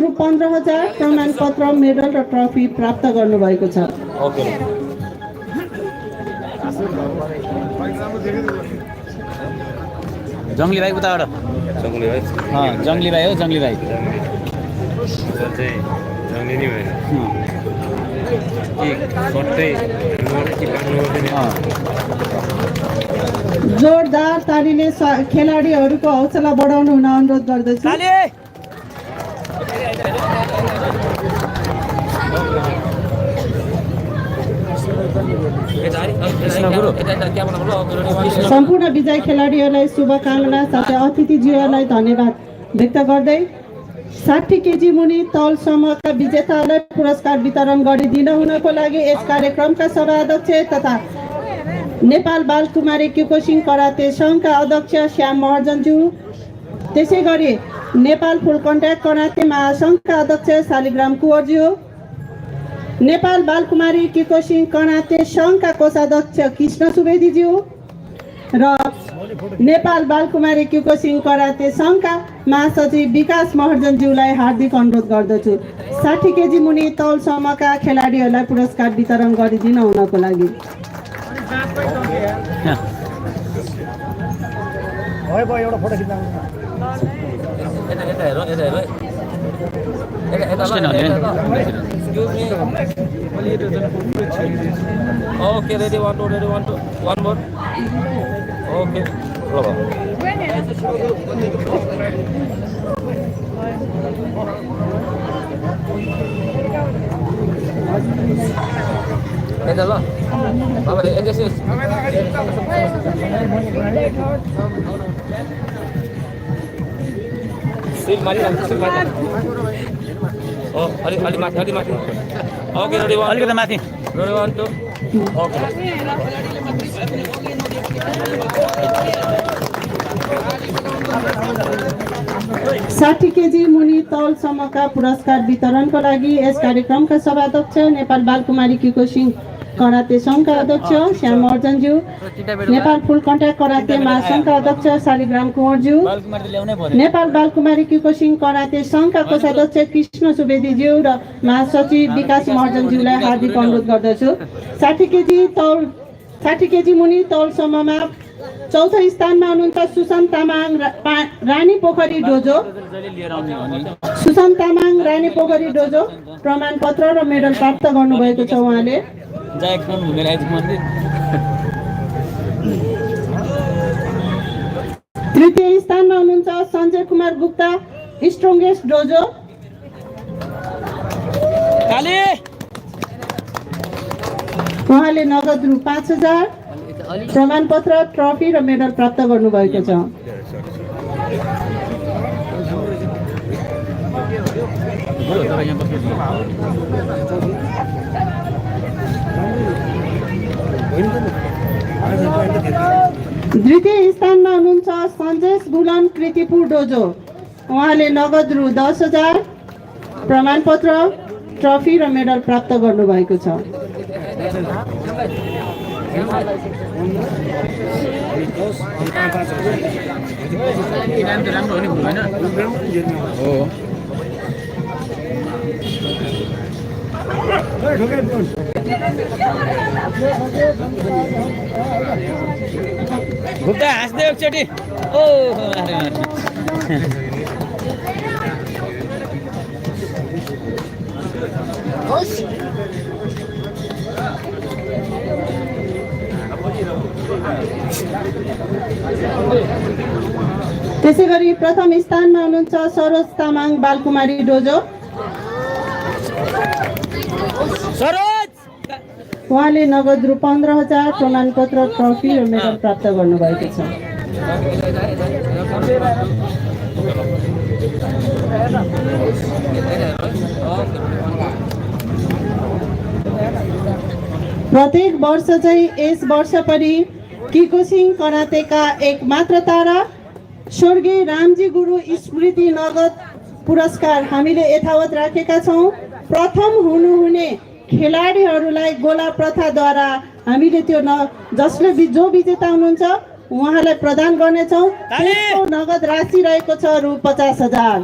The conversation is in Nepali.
रु 15,000 प्रमाणपत्र मेडल र ट्रफी प्राप्त गर्नुभएको छ। जङ्गली भाइ उताबाट जङ्गली भाइ जङ्गली भाइ हो जङ्गली भाइ जङ्गली नै भयो जोरदार तालीले खेलाडीहरूको हौसला बढाउनु हुन अनुरोध गर्दछु। सम्पूर्ण विजयी खेलाडीहरूलाई शुभकामना साथै अतिथिज्यूहरूलाई धन्यवाद व्यक्त गर्दै 60 केजी मुनि तौलसम्मका विजेताहरूलाई पुरस्कार वितरण गरिदिन हुनको लागि यस कार्यक्रमका सभाध्यक्ष तथा नेपाल बालकुमारी क्युकोसिङ कराते सङ्घका अध्यक्ष श्याम महर्जनज्यू, त्यसै गरी नेपाल फुल कन्ट्याक्ट कराते महासङ्घका अध्यक्ष शालिग्राम कुँवरज्यू, नेपाल बालकुमारी क्युकोसिङ कराते सङ्घका कोषाध्यक्ष कृष्ण सुवेदीज्यू र नेपाल बालकुमारी क्युकोसिङ कराते सङ्घका महासचिव विकास महर्जनज्यूलाई हार्दिक अनुरोध गर्दछु 60 केजी मुनि तौलसम्मका खेलाडीहरूलाई पुरस्कार वितरण गरिदिन हुनको लागि। Okay, ready, one more. Okay, Oh, Ali mati. Okay, ready, one. अलिकति माथि Ready, 1, 2. Okay. 60 केजी मुनि तौलसम्मका पुरस्कार वितरणको लागि यस कार्यक्रमका सभाध्यक्ष नेपाल बालकुमारी क्युकोसिङ कराते सङ्घका अध्यक्ष श्याम महर्जनज्यू, नेपाल फुल कन्ट्याक्ट कराते महासङ्घका अध्यक्ष शालिग्राम कुँवरज्यू, नेपाल बालकुमारी क्युकोसिङ कराते सङ्घका कोषाध्यक्ष कृष्ण सुवेदीज्यू र महासचिव विकास महर्जनज्यूलाई हार्दिक अनुरोध गर्दछु। 60 केजी मुनि तौलसम्ममा चौथो स्थानमा हुनुहुन्छ सुसन तामाङ रानी पोखरी डोजो। सुसन तामाङ रानी पोखरी डोजो प्रमाणपत्र र मेडल प्राप्त गर्नुभएको छ उहाँले। तृतीय स्थानमा हुनुहुन्छ सञ्जय कुमार गुप्ता स्ट्रङ्गेस्ट डोजो। उहाँले नगद रु 5,000 प्रमाणपत्र ट्रफी र मेडल प्राप्त गर्नुभएको छ। द्वितीय स्थानमा हुनुहुन्छ सन्जेश बुलन कृतिपुर डोजो। उहाँले नगद रु 10,000 प्रमाणपत्र ट्रफी र मेडल प्राप्त गर्नुभएको छ। गुप्ता हाँस्दै एकचोटि त्यसै गरी प्रथम स्थानमा हुनुहुन्छ सरोज तामाङ बालकुमारी डोजो। उहाँले नगद रु 15,000 प्रमाणपत्र ट्रफी र मेडल प्राप्त गर्नुभएको छ। प्रत्येक वर्ष चाहिँ यस वर्ष पनि क्युकोसिङ करातेका एक मात्र तारा स्वर्गीय रामजी गुरु स्मृति नगद पुरस्कार हामीले यथावत राखेका छौँ। प्रथम हुनुहुने खेलाडीहरूलाई गोला प्रथाद्वारा हामीले त्यो जसले जो विजेता हुनुहुन्छ उहाँलाई प्रदान गर्नेछौँ। त्यसको नगद राशि रहेको छ रु 50,000।